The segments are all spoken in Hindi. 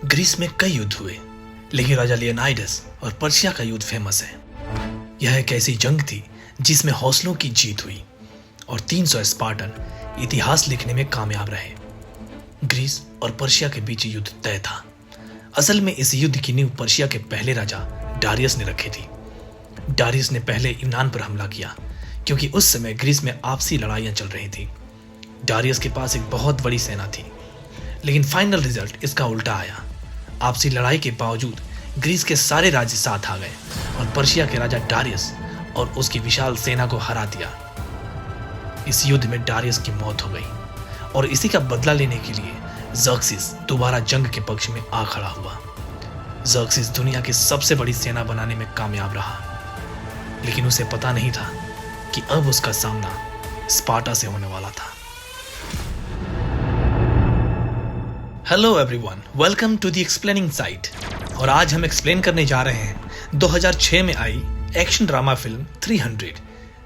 ग्रीस में कई युद्ध हुए, लेकिन राजा लियोनाइडस और पर्शिया का युद्ध फेमस है। यह एक ऐसी जंग थी जिसमें हौसलों की जीत हुई और 300 स्पार्टन इतिहास लिखने में कामयाब रहे। ग्रीस और पर्शिया के बीच युद्ध तय था। असल में इस युद्ध की नींव पर्शिया के पहले राजा डारियस ने रखी थी। डारियस ने पहले यूनान पर हमला किया क्योंकि उस समय ग्रीस में आपसी लड़ाइयां चल रही थी। डारियस के पास एक बहुत बड़ी सेना थी, लेकिन फाइनल रिजल्ट इसका उल्टा आया। आपसी लड़ाई के बावजूद ग्रीस के सारे राज्य साथ आ गए और पर्शिया के राजा डारियस और उसकी विशाल सेना को हरा दिया। इस युद्ध में डारियस की मौत हो गई और इसी का बदला लेने के लिए ज़र्क्सिस दोबारा जंग के पक्ष में आ खड़ा हुआ। ज़र्क्सिस दुनिया की सबसे बड़ी सेना बनाने में कामयाब रहा, लेकिन उसे पता नहीं था कि अब उसका सामना स्पार्टा से होने वाला था। Hello everyone, welcome to the explaining site. और आज हम एक्सप्लेन करने जा रहे हैं 2006 में आई एक्शन ड्रामा फिल्म 300,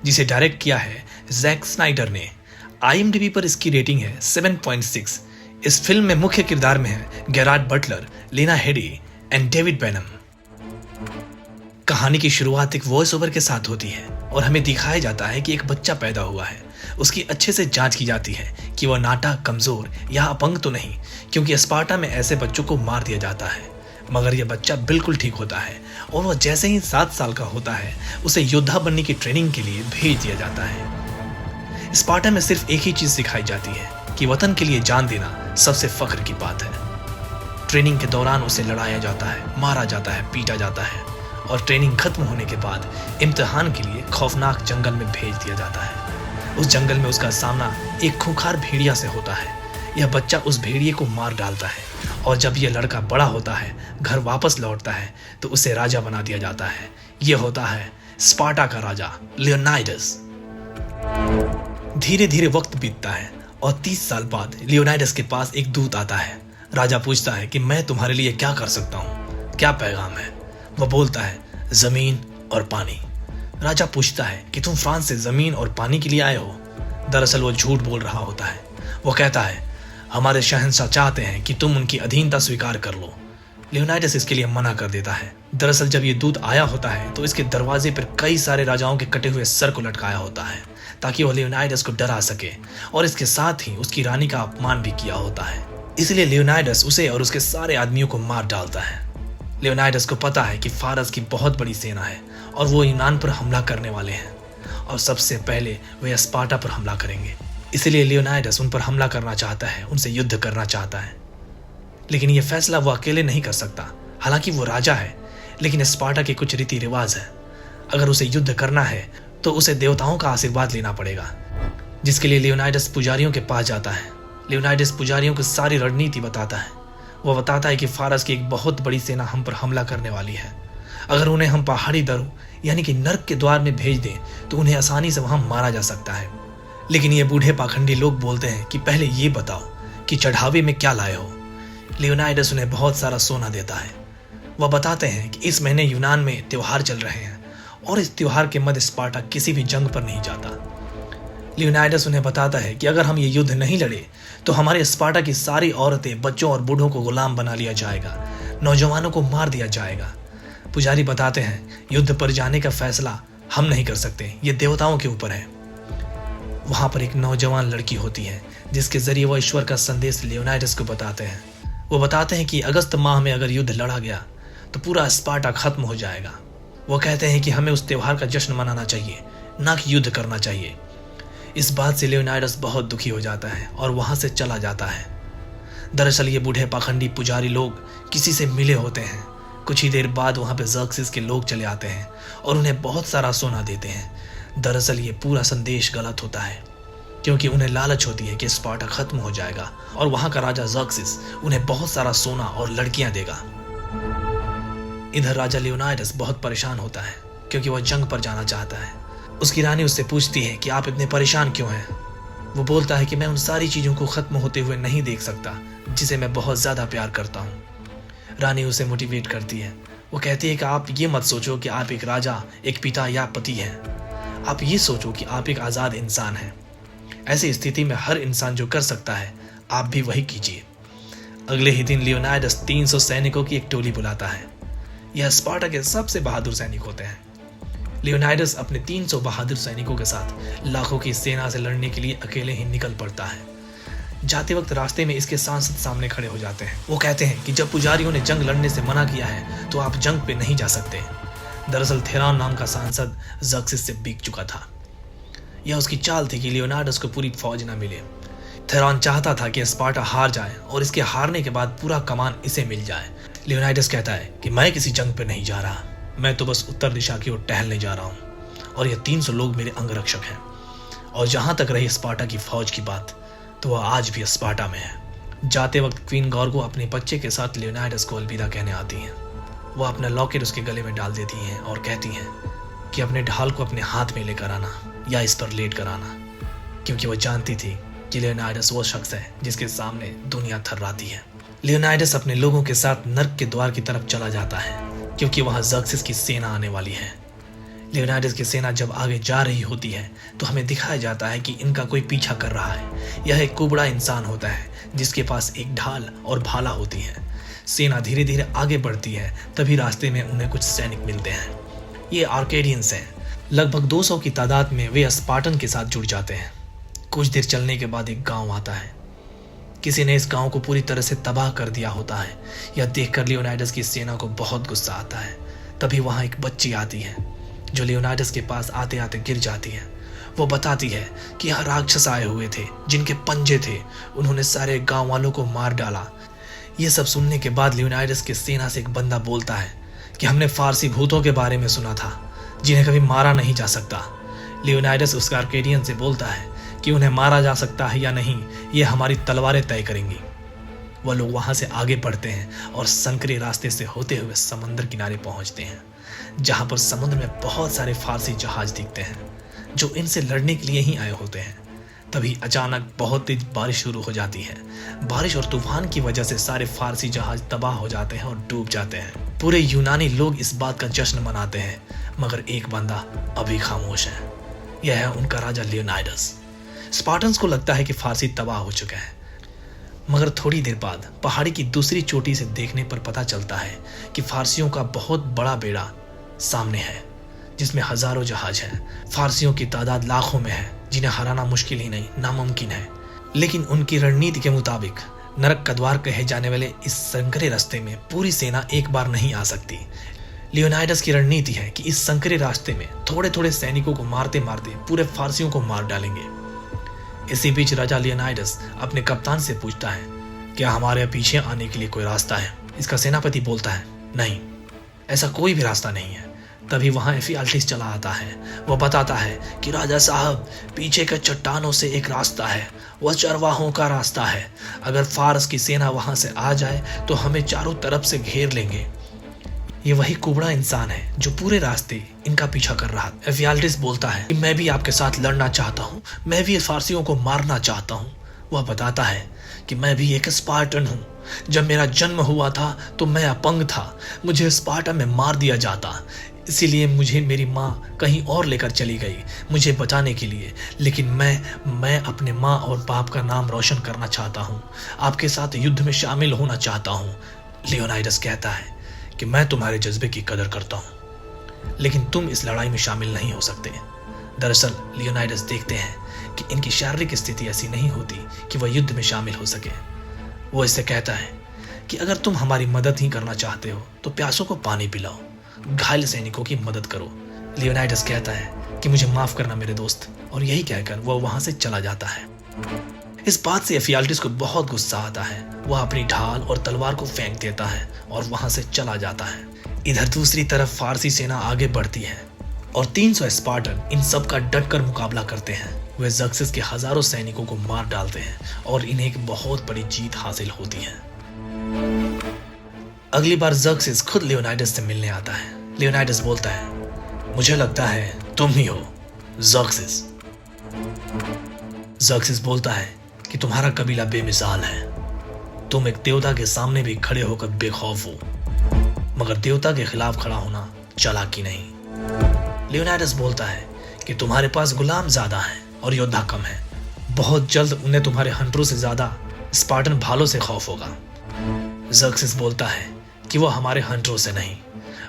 जिसे डायरेक्ट किया है जैक स्नाइडर ने। IMDb पर इसकी रेटिंग है 7.6। इस फिल्म में मुख्य किरदार में है गेरार्ड बटलर, लेना हेडी एंड डेविड बेनम। कहानी की शुरुआत एक वॉइस ओवर के साथ होती है और हमें दिखाया जाता है कि एक बच्चा पैदा हुआ है। उसकी अच्छे से जांच की जाती है कि वह नाटा, कमजोर या अपंग तो नहीं, क्योंकि स्पार्टा में ऐसे बच्चों को मार दिया जाता है। मगर यह बच्चा बिल्कुल ठीक होता है और वह जैसे ही 7 साल का होता है उसे योद्धा बनने की ट्रेनिंग के लिए भेज दिया जाता है। स्पार्टा में सिर्फ एक ही चीज सिखाई जाती है कि वतन के लिए जान देना सबसे फख्र की बात है। ट्रेनिंग के दौरान उसे लड़ाया जाता है, मारा जाता है, पीटा जाता है और ट्रेनिंग खत्म होने के बाद इम्तिहान के लिए खौफनाक जंगल में भेज दिया जाता है। उस जंगल में उसका सामना एक खूंखार भेड़िया से होता है। यह बच्चा उस भेड़िए को मार डालता है और जब यह लड़का बड़ा होता है, घर वापस लौटता है, तो उसे राजा बना दिया जाता है। यह होता है स्पार्टा का राजा लियोनाइडस। धीरे धीरे वक्त बीतता है और 30 साल बाद लियोनाइडस के पास एक दूत आता है। राजा पूछता है कि मैं तुम्हारे लिए क्या कर सकता हूँ, क्या पैगाम है। वह बोलता है, जमीन और पानी। राजा पूछता है कि तुम फ्रांस से जमीन और पानी के लिए आए हो। दरअसल वो झूठ बोल रहा होता है। वो कहता है, हमारे शहंशाह चाहते हैं कि तुम उनकी अधीनता स्वीकार कर लो। लियोनाइडस इसके लिए मना कर देता है। दरअसल जब ये दूत आया होता है तो इसके दरवाजे पर कई सारे राजाओं के कटे हुए सर को लटकाया होता है ताकि वह लियोनाइडस को डरा सके, और इसके साथ ही उसकी रानी का अपमान भी किया होता है। इसलिए लियोनाइडस उसे और उसके सारे आदमियों को मार डालता है। लियोनाइडस को पता है कि फारस की बहुत बड़ी सेना है और वो यूनान पर हमला करने वाले हैं और सबसे पहले वे स्पार्टा पर हमला करेंगे। इसलिए लियोनाइडस उन पर हमला करना चाहता है, उनसे युद्ध करना चाहता है। लेकिन यह फैसला वो अकेले नहीं कर सकता। हालांकि वो राजा है, लेकिन स्पार्टा के कुछ रीति रिवाज है। अगर उसे युद्ध करना है तो उसे देवताओं का आशीर्वाद लेना पड़ेगा, जिसके लिए लियोनाइडस पुजारियों के पास जाता है। लियोनाइडस पुजारियों की सारी रणनीति बताता है। वह बताता है कि फारस की एक बहुत बड़ी सेना हम पर हमला करने वाली है। अगर उन्हें हम पहाड़ी दरों यानी कि नर्क के द्वार में भेज दें तो उन्हें आसानी से वहां मारा जा सकता है। लेकिन ये बूढ़े पाखंडी लोग बोलते हैं कि पहले ये बताओ कि चढ़ावे में क्या लाए हो। लियोनाइडस उन्हें बहुत सारा सोना देता है। वह बताते हैं कि इस महीने यूनान में त्योहार चल रहे हैं और इस त्योहार के मध्य स्पार्टा किसी भी जंग पर नहीं जाता। लियोनाइडस उन्हें बताता है कि अगर हम ये युद्ध नहीं लड़े तो हमारे स्पार्टा की सारी औरतें, बच्चों और बूढ़ों को गुलाम बना लिया जाएगा, नौजवानों को मार दिया जाएगा। पुजारी बताते हैं, युद्ध पर जाने का फैसला हम नहीं कर सकते, ये देवताओं के ऊपर है। वहां पर एक नौजवान लड़की होती है जिसके जरिए वह ईश्वर का संदेश लियोनाइडस को बताते हैं। वो बताते हैं कि अगस्त माह में अगर युद्ध लड़ा गया तो पूरा स्पार्टा खत्म हो जाएगा। वो कहते हैं कि हमें उस त्योहार का जश्न मनाना चाहिए, ना कि युद्ध करना चाहिए। इस बात से लियोनाइडस बहुत दुखी हो जाता है और वहां से चला जाता है। दरअसल ये बूढ़े पाखंडी पुजारी लोग किसी से मिले होते हैं। कुछ ही देर बाद वहां पे ज़र्क्सिस के लोग चले आते हैं और उन्हें बहुत सारा सोना देते हैं। दरअसल ये पूरा संदेश गलत होता है, क्योंकि उन्हें लालच होती है कि स्पार्टा खत्म हो जाएगा और वहां का राजा ज़र्क्सिस उन्हें बहुत सारा सोना और लड़कियां देगा। इधर राजा लियोनाइडस बहुत परेशान होता है क्योंकि वह जंग पर जाना चाहता है। उसकी रानी उससे पूछती है कि आप इतने परेशान क्यों हैं। वो बोलता है कि मैं उन सारी चीज़ों को ख़त्म होते हुए नहीं देख सकता जिसे मैं बहुत ज़्यादा प्यार करता हूँ। रानी उसे मोटिवेट करती है। वो कहती है कि आप ये मत सोचो कि आप एक राजा, एक पिता या पति हैं। आप ये सोचो कि आप एक आज़ाद इंसान हैं। ऐसी स्थिति में हर इंसान जो कर सकता है आप भी वही कीजिए। अगले ही दिन लियोनाइडस 300 सैनिकों की एक टोली बुलाता है। यह स्पार्टा के सबसे बहादुर सैनिक होते हैं। लियोनाइडस अपने 300 बहादुर सैनिकों के साथ लाखों की सेना से लड़ने के लिए अकेले ही निकल पड़ता है। जाते वक्त रास्ते में इसके सांसद सामने खड़े हो जाते हैं। वो कहते हैं कि जब पुजारियों ने जंग लड़ने से मना किया है तो आप जंग पे नहीं जा सकते। दरअसल थेरान नाम का सांसद ज़र्क्सिस से बिक चुका था। यह उसकी चाल थी कि लियोनाइडस को पूरी फौज न मिले। थेरान चाहता था कि स्पार्टा हार जाए और इसके हारने के बाद पूरा कमान इसे मिल जाए। लियोनाइडस कहता है कि मैं किसी जंग पे नहीं जा रहा, मैं तो बस उत्तर दिशा की ओर टहलने जा रहा हूँ और ये 300 लोग मेरे अंगरक्षक हैं। और जहां तक रही स्पार्टा की फौज की बात, तो वह आज भी स्पार्टा में है। जाते वक्त क्वीन गॉर्गो अपने बच्चे के साथ लियोनाइडस को अलविदा कहने आती हैं। वह अपना लॉकेट उसके गले में डाल देती हैं और कहती हैं कि अपने ढाल को अपने हाथ में लेकर आना या इस पर लेट कर आना, क्योंकि वह जानती थी कि लियोनाइडस वो शख्स है जिसके सामने दुनिया थर्राती है। लियोनाइडस अपने लोगों के साथ नर्क के द्वार की तरफ चला जाता है, क्योंकि वहां ज़र्क्सिस की सेना आने वाली है। लियोनाइडस की सेना जब आगे जा रही होती है तो हमें दिखाया जाता है कि इनका कोई पीछा कर रहा है। यह एक कुबड़ा इंसान होता है जिसके पास एक ढाल और भाला होती है। सेना धीरे धीरे आगे बढ़ती है, तभी रास्ते में उन्हें कुछ सैनिक मिलते हैं। ये आर्केडियंस हैं। लगभग 200 की तादाद में वे स्पार्टन के साथ जुड़ जाते हैं। कुछ देर चलने के बाद एक गांव आता है। किसी ने इस गांव को पूरी तरह से तबाह कर दिया होता है। यह देखकर लियोनाइडस की सेना को बहुत गुस्सा आता है। तभी वहां एक बच्ची आती है जो लियोनाइडस के पास आते आते गिर जाती है। वो बताती है कि यहाँ राक्षस आए हुए थे जिनके पंजे थे, उन्होंने सारे गांव वालों को मार डाला। ये सब सुनने के बाद लियोनाइडस की सेना से एक बंदा बोलता है कि हमने फारसी भूतों के बारे में सुना था जिन्हें कभी मारा नहीं जा सकता। लियोनाइडस उस आर्केडियन से बोलता है कि उन्हें मारा जा सकता है या नहीं, ये हमारी तलवारें तय करेंगी। वह लोग वहां से आगे बढ़ते हैं और संकरे रास्ते से होते हुए समंदर किनारे पहुंचते हैं, जहां पर समुद्र में बहुत सारे फारसी जहाज दिखते हैं जो इनसे लड़ने के लिए ही आए होते हैं। तभी अचानक बहुत तेज बारिश शुरू हो जाती है। बारिश और तूफान की वजह से सारे फारसी जहाज तबाह हो जाते हैं और डूब जाते हैं। पूरे यूनानी लोग इस बात का जश्न मनाते हैं, मगर एक बंदा अभी खामोश है। यह है उनका राजा लियोनाइडस। स्पार्टन्स को लगता है कि फारसी तबाह हो चुके हैं, मगर थोड़ी देर बाद पहाड़ी की दूसरी चोटी से देखने पर पता चलता है कि फारसियों का बहुत बड़ा बेड़ा सामने है जिसमें हजारों जहाज हैं। फारसियों की तादाद लाखों में है जिन्हें हराना मुश्किल ही नहीं नामुमकिन है। लेकिन उनकी रणनीति के मुताबिक नरक का द्वार कहे जाने वाले इस संकरे रास्ते में पूरी सेना एक बार नहीं आ सकती। लियोनाइडस की रणनीति है कि इस संकरे रास्ते में थोड़े थोड़े सैनिकों को मारते मारते पूरे फारसियों को मार डालेंगे। इसी बीच राजा लियोनाइडस अपने कप्तान से पूछता है, क्या हमारे पीछे आने के लिए कोई रास्ता है? इसका सेनापति बोलता है, नहीं, ऐसा कोई भी रास्ता नहीं है। तभी वहां एफियाल्टिस चला आता है। वह बताता है कि राजा साहब, पीछे के चट्टानों से एक रास्ता है, वह चरवाहों का रास्ता है। अगर फारस की सेना वहां से आ जाए तो हमें चारों तरफ से घेर लेंगे। ये वही कुबड़ा इंसान है जो पूरे रास्ते इनका पीछा कर रहा था। एफियाल्टिस बोलता है कि मैं भी आपके साथ लड़ना चाहता हूँ, मैं भी फारसियों को मारना चाहता हूँ। वह बताता है कि मैं भी एक स्पार्टन हूँ। जब मेरा जन्म हुआ था तो मैं अपंग था, मुझे स्पार्टा में मार दिया जाता, इसीलिए मुझे मेरी माँ कहीं और लेकर चली गई मुझे बचाने के लिए। लेकिन मैं अपने माँ और बाप का नाम रोशन करना चाहता हूँ, आपके साथ युद्ध में शामिल होना चाहता हूँ। लियोनाइडस कहता है कि मैं तुम्हारे जज्बे की कदर करता हूँ, लेकिन तुम इस लड़ाई में शामिल नहीं हो सकते। दरअसल लियोनाइडस देखते हैं कि इनकी शारीरिक स्थिति ऐसी नहीं होती कि वह युद्ध में शामिल हो सके। वो इससे कहता है कि अगर तुम हमारी मदद ही करना चाहते हो तो प्यासों को पानी पिलाओ, घायल सैनिकों की मदद करो। लियोनाइडस कहता है कि मुझे माफ करना मेरे दोस्त, और यही कहकर वह वहां से चला जाता है। इस बात से एफियाल्टिस को बहुत गुस्सा आता है। वह अपनी ढाल और तलवार को फेंक देता है और वहां से चला जाता है। इधर दूसरी तरफ फारसी सेना आगे बढ़ती है और 300 स्पार्टन इन सब का डटकर मुकाबला करते हैं। वे ज़र्क्सिस के हजारों सैनिकों को मार डालते हैं और इन्हें एक बहुत बड़ी जीत हासिल होती है। अगली बार ज़र्क्सिस खुद लियोनाइडस से मिलने आता है। लियोनाइडस बोलता है, मुझे लगता है तुम ही हो ज़र्क्सिस। ज़र्क्सिस बोलता है कि तुम्हारा कबीला बेमिसाल है, तुम एक देवता के सामने भी खड़े होकर बेखौफ हो, मगर देवता के खिलाफ खड़ा होना चालाकी नहीं। लियोनाइडस बोलता है कि तुम्हारे पास गुलाम ज्यादा हैं और योद्धा कम है, बहुत जल्द उन्हें तुम्हारे हंटरों से ज्यादा स्पार्टन भालों से खौफ होगा। ज़र्क्सिस बोलता है कि वो हमारे हंटरों से नहीं,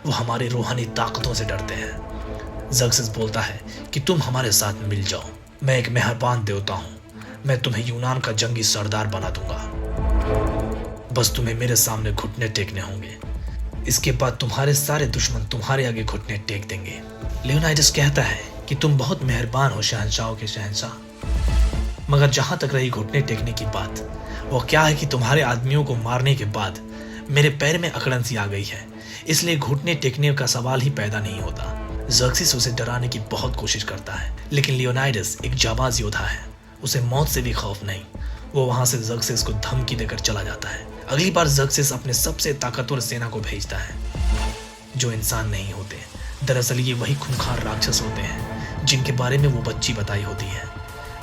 वो हमारी रूहानी ताकतों से डरते हैं। ज़र्क्सिस बोलता है कि तुम हमारे साथ मिल जाओ, मैं एक मेहरबान देवता हूँ, मैं तुम्हें यूनान का जंगी सरदार बना दूंगा। बस तुम्हें मेरे सामने घुटने टेकने होंगे, इसके बाद तुम्हारे सारे दुश्मन तुम्हारे आगे घुटने टेक देंगे। लियोनाइडस कहता है कि तुम बहुत मेहरबान हो शहंशाहों के शहंशाह, मगर जहां तक रही घुटने टेकने की बात, वो क्या है कि तुम्हारे आदमियों को मारने के बाद मेरे पैर में अकड़न सी आ गई है, इसलिए घुटने टेकने का सवाल ही पैदा नहीं होता। ज़र्क्सिस उसे डराने की बहुत कोशिश करता है, लेकिन लियोनाइडस एक जाबाज योद्धा है, उसे मौत से भी खौफ नहीं। वो वहां से ज़र्क्सिस को धमकी देकर चला जाता है। अगली बार ज़र्क्सिस अपने सबसे ताकतवर सेना को भेजता है, जो इंसान नहीं होते। दरअसल ये वही खूंखार राक्षस होते हैं जिनके बारे में वो बच्ची बताई होती है।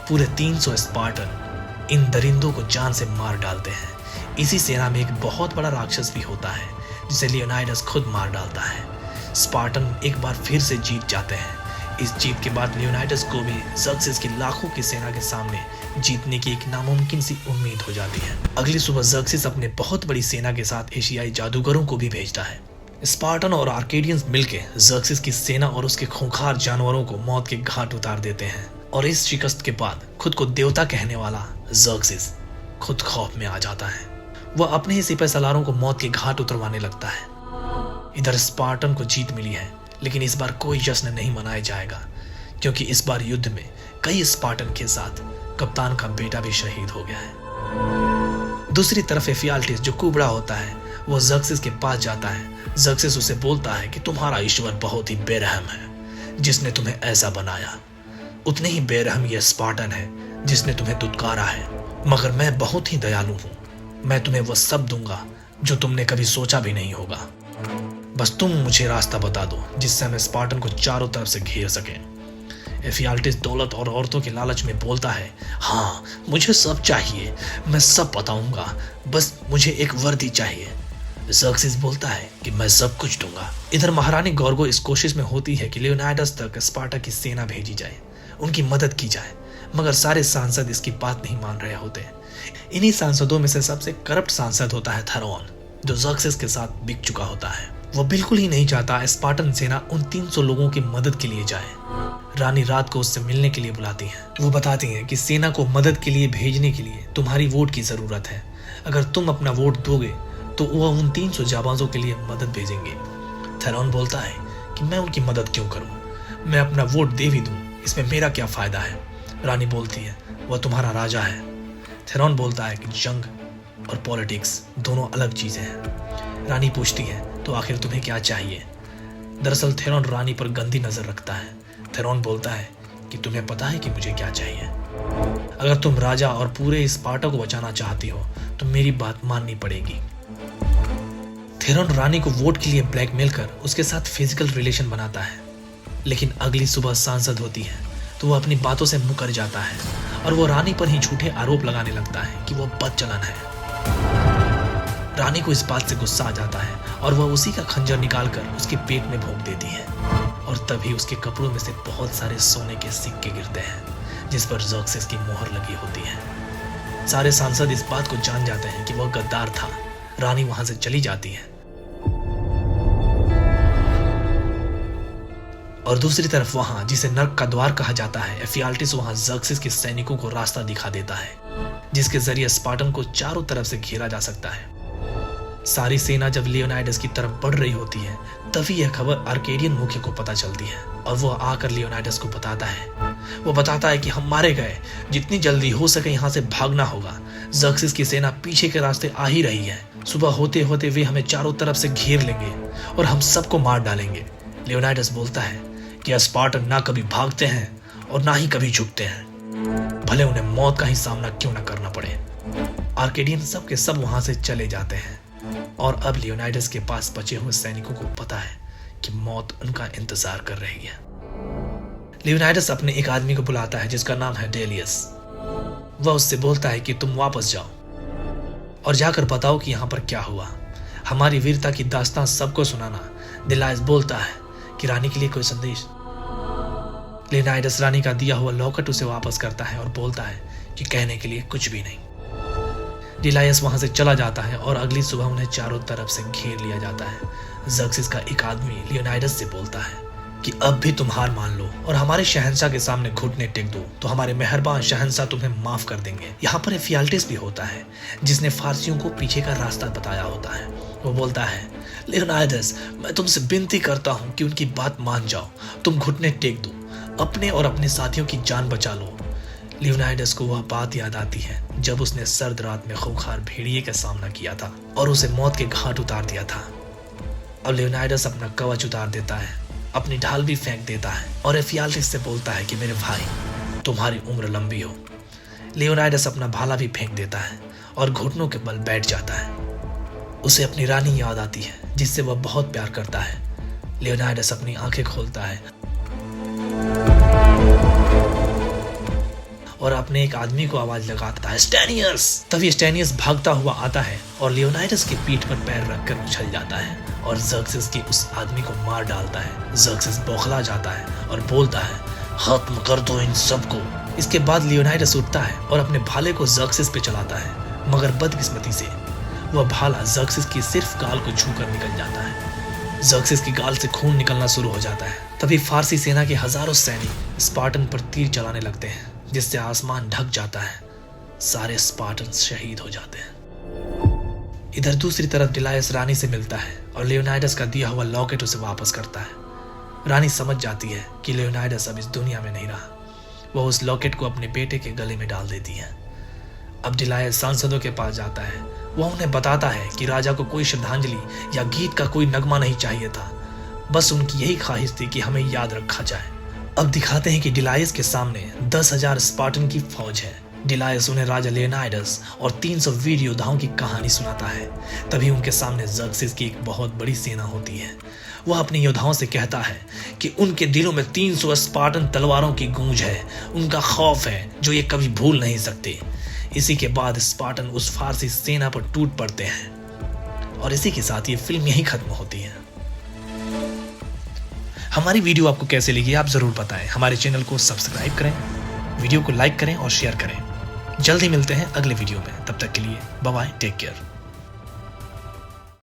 पूरे 300 स्पार्टन इन दरिंदों को जान से मार डालते हैं। इसी सेना में एक बहुत बड़ा राक्षस भी होता है जिसे लियोनाइडस खुद मार डालता है। स्पार्टन एक बार फिर से जीत जाते हैं। इस जीत के बाद लियोनाइडस को भी ज़र्क्सिस की लाखों की सेना के सामने जीतने की एक नामुमकिन सी उम्मीद हो जाती है। अगली सुबह ज़र्क्सिस अपने बहुत बड़ी सेना के साथ एशियाई जादूगरों को भी भेजता है। स्पार्टन और आर्केडियंस मिलकर ज़र्क्सिस की सेना और उसके खूंखार जानवरों को मौत के घाट उतार देते हैं, और इस शिकस्त के बाद खुद को देवता कहने वाला ज़र्क्सिस खुद खौफ में आ जाता है। वह अपने ही सिपह सलारों को मौत के घाट उतरवाने लगता है। इधर स्पार्टन को जीत मिली है, लेकिन इस बार कोई जश्न नहीं मनाया जाएगा, क्योंकि इस बार युद्ध में कई स्पार्टन के साथ कप्तान का बेटा भी शहीद हो गया है। दूसरी तरफ एफियाल्टिस, जो कुबड़ा होता है, वो ज़र्क्सिस के पास जाता है। ज़र्क्सिस उसे बोलता है कि तुम्हारा ईश्वर बहुत ही बेरहम है जिसने तुम्हें ऐसा बनाया, उतने ही बेरहम यह स्पार्टन है जिसने तुम्हें दुत्कारा है, मगर मैं बहुत ही दयालु हूँ। मैं तुम्हें वह सब दूंगा जो तुमने कभी सोचा भी नहीं होगा। बस तुम मुझे रास्ता बता दो जिससे हम स्पार्टन को चारों तरफ से घेर सकें। एफियाल्टिस दौलत और औरतों के लालच में बोलता है, हाँ मुझे सब चाहिए, मैं सब बताऊंगा, बस मुझे एक वर्दी चाहिए। ज़र्क्सिस बोलता है कि मैं सब कुछ दूंगा। इधर महारानी गॉर्गो इस कोशिश में होती है कि लियोनाइडस तक स्पार्टा की सेना भेजी जाए, उनकी मदद की जाए, मगर सारे सांसद इसकी बात नहीं मान रहे होते। इन्हीं सांसदों में से सबसे करप्ट सांसद होता है थेरॉन, जो ज़र्क्सिस के साथ बिक चुका होता है। वो बिल्कुल ही नहीं चाहता स्पार्टन सेना उन 300 लोगों की मदद के लिए जाए। रानी रात को उससे मिलने के लिए बुलाती है। वो बताती हैं कि सेना को मदद के लिए भेजने के लिए तुम्हारी वोट की जरूरत है। अगर तुम अपना वोट दोगे तो वह उन 300 जाबाजों के लिए मदद भेजेंगे। थेरॉन बोलता है कि मैं उनकी मदद क्यों करूं, मैं अपना वोट दे भी दूं, इसमें मेरा क्या फायदा है। रानी बोलती है, वह तुम्हारा राजा है। थेरॉन बोलता है कि जंग और पॉलिटिक्स दोनों अलग चीजें हैं। रानी पूछती है, तो आखिर तुम्हें क्या चाहिए। दरअसल थेरॉन रानी पर गंदी नजर रखता है। थेरॉन बोलता है कि तुम्हें पता है कि मुझे क्या चाहिए। अगर तुम राजा और पूरे स्पार्टा को बचाना चाहती हो तो मेरी बात माननी पड़ेगी। थेरॉन रानी को वोट के लिए ब्लैकमेल कर उसके साथ फिजिकल रिलेशन बनाता है, लेकिन अगली सुबह सांसद होती है तो वह अपनी बातों से मुकर जाता है और वो रानी पर ही झूठे आरोप लगाने लगता है कि वह बदचलन है। रानी को इस बात से गुस्सा आ जाता है और वह उसी का खंजर निकालकर उसके पेट में भोंक देती है, और तभी उसके कपड़ों में से बहुत सारे सोने के सिक्के गिरते हैं जिस पर ज़र्क्सिस की मोहर लगी होती है। सारे सांसद इस बात को जान जाते हैं कि वह गद्दार था। रानी वहां से चली जाती है और दूसरी तरफ वहां, जिसे नर्क का द्वार कहा जाता है, एफियाल्टिस वहां ज़र्क्सिस के सैनिकों को रास्ता दिखा देता है जिसके जरिए स्पार्टन को चारों तरफ से घेरा जा सकता है। सारी सेना जब लियोनाइडस की तरफ बढ़ रही होती है तभी यह खबर आर्केडियन मुख्य को पता चलती है और वह आकर लियोनाइडस को बताता है। वो बताता है कि हम मारे गए, जितनी जल्दी हो सके यहाँ से भागना होगा। ज़र्क्सिस की सेना पीछे के रास्ते आ ही रही है। सुबह होते होते वे हमें चारों तरफ से घेर लेंगे और हम सबको मार डालेंगे। लियोनाइडस बोलता है कि स्पार्टन ना कभी भागते हैं और ना ही कभी झुकते हैं, भले उन्हें मौत का ही सामना क्यों न करना पड़े। आर्केडियन सब के सब वहां से चले जाते हैं और अब लियोनाइडस के पास बचे हुए सैनिकों को पता है कि मौत उनका इंतजार कर रही है। लियोनाइडस अपने एक आदमी को बुलाता है जिसका नाम है डेलियस। वह उससे बोलता है कि तुम वापस जाओ और जाकर बताओ कि यहाँ पर क्या हुआ, हमारी वीरता की दास्तान सबको सुनाना। डेलियस बोलता है कि रानी के लिए कोई संदेश। लियोनाइडस रानी का दिया हुआ लॉकेट उसे वापस करता है और बोलता है कि कहने के लिए कुछ भी नहीं। डिलायस वहां से चला जाता है और अगली सुबह उन्हें चारों तरफ से घेर लिया जाता है। ज़र्क्सिस का एक आदमी लियोनाइडस से बोलता है कि अब भी तुम हार मान लो और हमारे शहंशाह के सामने घुटने टेक दो तो हमारे मेहरबान शहंशाह तुम्हें माफ कर देंगे। यहाँ पर एफियाल्टिस भी होता है जिसने फारसियों को पीछे का रास्ता बताया होता है। वो बोलता है, लियोनाइडस, मैं तुमसे विनती करता हूँ कि उनकी बात मान जाओ, तुम घुटने टेक दो, अपने और अपने साथियों की जान बचा लो। लियोनाइडस को वह बात याद आती है जब उसने सर्द रात में खूंखार भेड़िए का सामना किया था और उसे मौत के घाट उतार दिया था। अब लियोनाइडस अपना कवच उतार देता है, अपनी ढाल भी फेंक देता है और एफियाल्टिस से बोलता है कि मेरे भाई, तुम्हारी उम्र लंबी हो। लियोनाइडस अपना भाला भी फेंक देता है और घुटनों के बल बैठ जाता है। उसे अपनी रानी याद आती है जिससे वह बहुत प्यार करता है। लियोनाइडस अपनी आंखें खोलता है और अपने एक आदमी को आवाज लगाता है, स्टेनियस। तभी स्टेनियस भागता हुआ आता है और लियोनाइडस की पीठ पर पैर रखकर उछल जाता है और ज़र्क्सिस के उस आदमी को मार डालता है। ज़र्क्सिस बौखला जाता है और बोलता है, खत्म कर दो इन सबको। इसके बाद लियोनाइडस उठता है और अपने भाले को ज़र्क्सिस पे चलाता है, मगर बदकिस्मती से वह भाला ज़र्क्सिस की सिर्फ गाल को छूकर निकल जाता है। ज़र्क्सिस की गाल से खून निकलना शुरू हो जाता है। तभी फारसी सेना के हजारों सैनिक स्पार्टन पर तीर चलाने लगते हैं जिससे आसमान ढक जाता है। सारे स्पार्टन्स शहीद हो जाते हैं। इधर दूसरी तरफ डिलायस रानी से मिलता है और लियोनाइडस का दिया हुआ लॉकेट उसे वापस करता है। रानी समझ जाती है कि लियोनाइडस अब इस दुनिया में नहीं रहा। वह उस लॉकेट को अपने बेटे के गले में डाल देती है। अब डिलायस सांसदों के पास जाता है। वह उन्हें बताता है कि राजा को कोई श्रद्धांजलि या गीत का कोई नगमा नहीं चाहिए था, बस उनकी यही ख्वाहिश थी कि हमें याद रखा जाए। अब दिखाते हैं कि डिलायस के सामने 10,000 स्पार्टन की फौज है। डिलायस उन्हें राजा लियोनाइडस और 300 वीर योद्धाओं की कहानी सुनाता है। तभी उनके सामने ज़र्क्सिस की एक बहुत बड़ी सेना होती है। वह अपने योद्धाओं से कहता है कि उनके दिलों में 300 स्पार्टन तलवारों की गूंज है, उनका खौफ है जो ये कभी भूल नहीं सकते। इसी के बाद स्पार्टन उस फारसी सेना पर टूट पड़ते हैं और इसी के साथ ये फिल्म यहीं खत्म होती है। हमारी वीडियो आपको कैसे लगी आप जरूर बताएं। हमारे चैनल को सब्सक्राइब करें, वीडियो को लाइक करें और शेयर करें। जल्दी मिलते हैं अगले वीडियो में। तब तक के लिए बाय बाय, टेक केयर।